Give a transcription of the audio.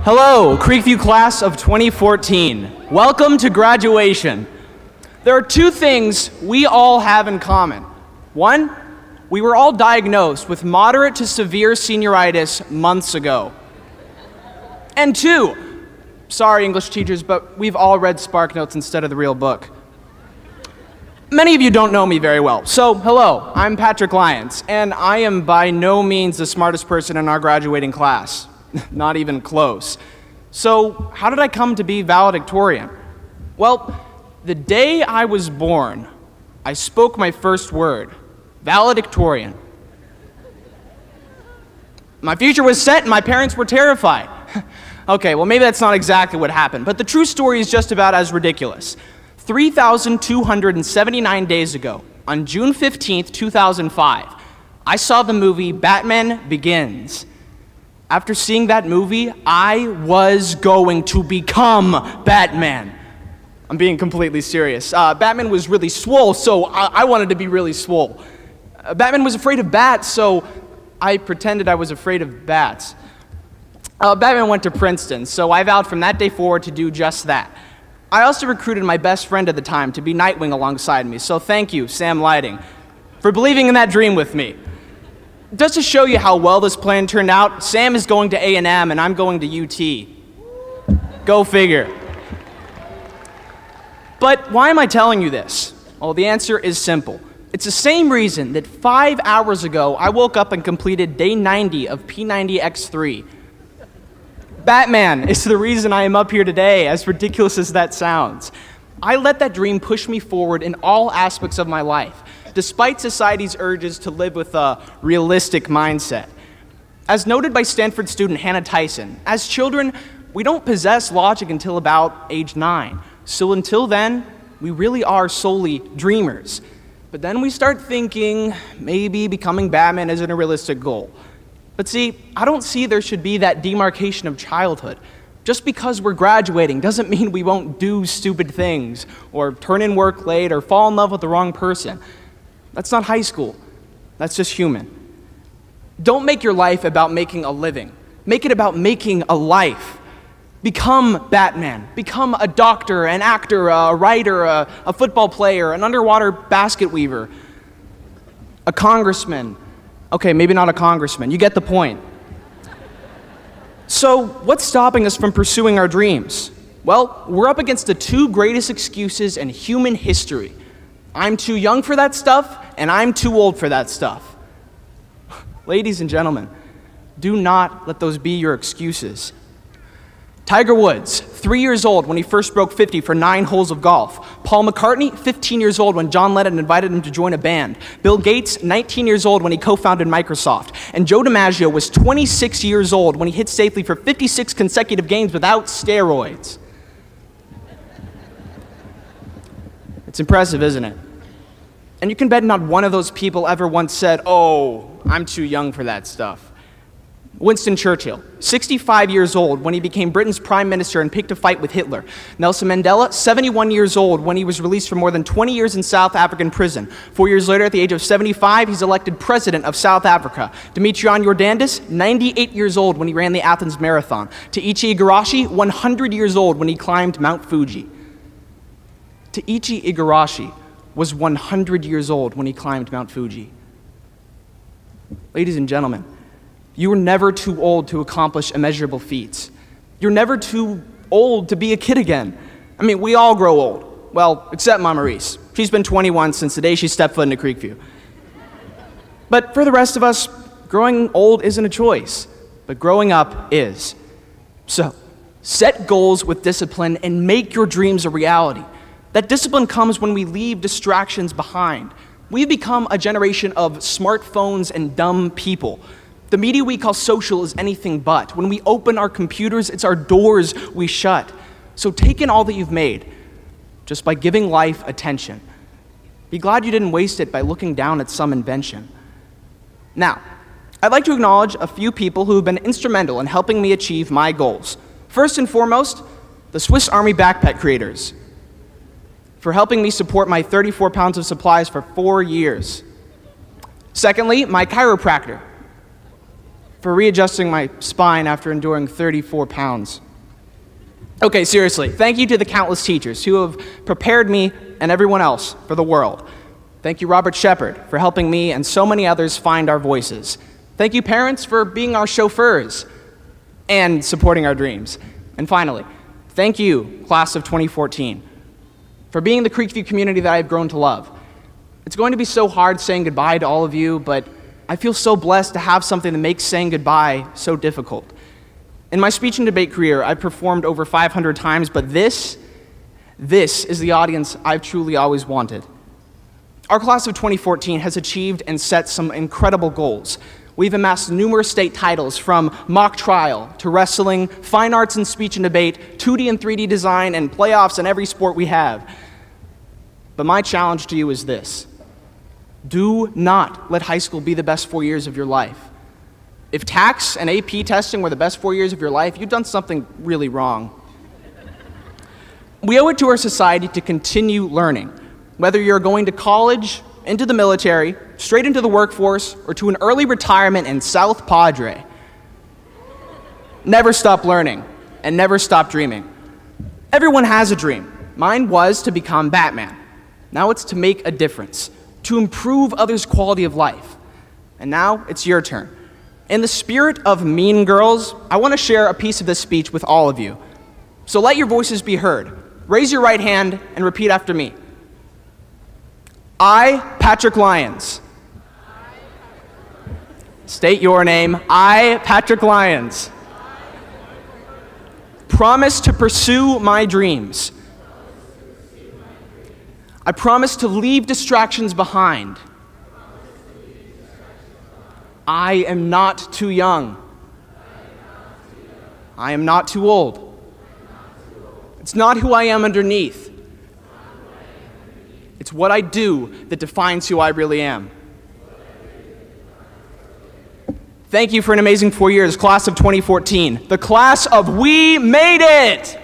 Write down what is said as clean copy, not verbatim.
Hello, Creekview class of 2014. Welcome to graduation. There are two things we all have in common. One, we were all diagnosed with moderate to severe senioritis months ago. And two, sorry English teachers, but we've all read SparkNotes instead of the real book. Many of you don't know me very well, so hello, I'm Patrick Lyons, and I am by no means the smartest person in our graduating class. Not even close. So, how did I come to be valedictorian? Well, the day I was born, I spoke my first word, valedictorian. My future was set and my parents were terrified. Okay, well maybe that's not exactly what happened, but the true story is just about as ridiculous. 3,279 days ago, on June 15th, 2005, I saw the movie Batman Begins. After seeing that movie, I was going to become Batman. I'm being completely serious. Batman was really swole, so I wanted to be really swole. Batman was afraid of bats, so I pretended I was afraid of bats. Batman went to Princeton, so I vowed from that day forward to do just that. I also recruited my best friend at the time to be Nightwing alongside me, so thank you, Sam Lighting, for believing in that dream with me. Just to show you how well this plan turned out, Sam is going to A&M and I'm going to UT. Go figure. But why am I telling you this? Well, the answer is simple. It's the same reason that 5 hours ago I woke up and completed day 90 of P90X3. Batman is the reason I am up here today, as ridiculous as that sounds. I let that dream push me forward in all aspects of my life, despite society's urges to live with a realistic mindset. As noted by Stanford student Hannah Tyson, as children, we don't possess logic until about age 9. So until then, we really are solely dreamers. But then we start thinking maybe becoming Batman isn't a realistic goal. But see, I don't see there should be that demarcation of childhood. Just because we're graduating doesn't mean we won't do stupid things, or turn in work late, or fall in love with the wrong person. That's not high school. That's just human. Don't make your life about making a living. Make it about making a life. Become Batman. Become a doctor, an actor, a writer, a football player, an underwater basket weaver, a congressman. Okay, maybe not a congressman. You get the point. So, what's stopping us from pursuing our dreams? Well, we're up against the two greatest excuses in human history. I'm too young for that stuff, and I'm too old for that stuff. Ladies and gentlemen, do not let those be your excuses. Tiger Woods, 3 years old when he first broke 50 for 9 holes of golf. Paul McCartney, 15 years old when John Lennon invited him to join a band. Bill Gates, 19 years old when he co-founded Microsoft. And Joe DiMaggio was 26 years old when he hit safely for 56 consecutive games without steroids. It's impressive, isn't it? And you can bet not one of those people ever once said, "Oh, I'm too young for that stuff." Winston Churchill, 65 years old when he became Britain's prime minister and picked a fight with Hitler. Nelson Mandela, 71 years old when he was released for more than 20 years in South African prison. 4 years later, at the age of 75, he's elected president of South Africa. Dimitrion Jordandas, 98 years old when he ran the Athens Marathon. Taiichi Igarashi, 100 years old when he climbed Mount Fuji. Taiichi Igarashi was 100 years old when he climbed Mount Fuji. Ladies and gentlemen, you are never too old to accomplish immeasurable feats. You're never too old to be a kid again. I mean, we all grow old. Well, except Mama Reese. She's been 21 since the day she stepped foot into Creekview. But for the rest of us, growing old isn't a choice, but growing up is. So, set goals with discipline and make your dreams a reality. That discipline comes when we leave distractions behind. We've become a generation of smartphones and dumb people. The media we call social is anything but. When we open our computers, it's our doors we shut. So take in all that you've made just by giving life attention. Be glad you didn't waste it by looking down at some invention. Now, I'd like to acknowledge a few people who have been instrumental in helping me achieve my goals. First and foremost, the Swiss Army backpack creators, for helping me support my 34 pounds of supplies for 4 years. Secondly, my chiropractor, for readjusting my spine after enduring 34 pounds. Okay, seriously, thank you to the countless teachers who have prepared me and everyone else for the world. Thank you, Robert Shepard, for helping me and so many others find our voices. Thank you, parents, for being our chauffeurs and supporting our dreams. And finally, thank you, class of 2014, for being the Creekview community that I've grown to love. It's going to be so hard saying goodbye to all of you, but I feel so blessed to have something that makes saying goodbye so difficult. In my speech and debate career, I've performed over 500 times, but this is the audience I've truly always wanted. Our class of 2014 has achieved and set some incredible goals. We've amassed numerous state titles, from mock trial to wrestling, fine arts and speech and debate, 2D and 3D design, and playoffs in every sport we have. But my challenge to you is this: do not let high school be the best 4 years of your life. If tax and AP testing were the best 4 years of your life, you've done something really wrong. We owe it to our society to continue learning. Whether you're going to college, into the military, straight into the workforce, or to an early retirement in South Padre, never stop learning and never stop dreaming. Everyone has a dream. Mine was to become Batman. Now it's to make a difference, to improve others' quality of life. And now it's your turn. In the spirit of Mean Girls, I want to share a piece of this speech with all of you. So let your voices be heard. Raise your right hand and repeat after me. I, Patrick Lyons. State your name. I, Patrick Lyons. Promise to pursue my dreams. I promise to leave distractions behind. I am not too young. I am not too old. It's not who I am underneath. It's what I do that defines who I really am. Thank you for an amazing 4 years, class of 2014. The class of We Made It!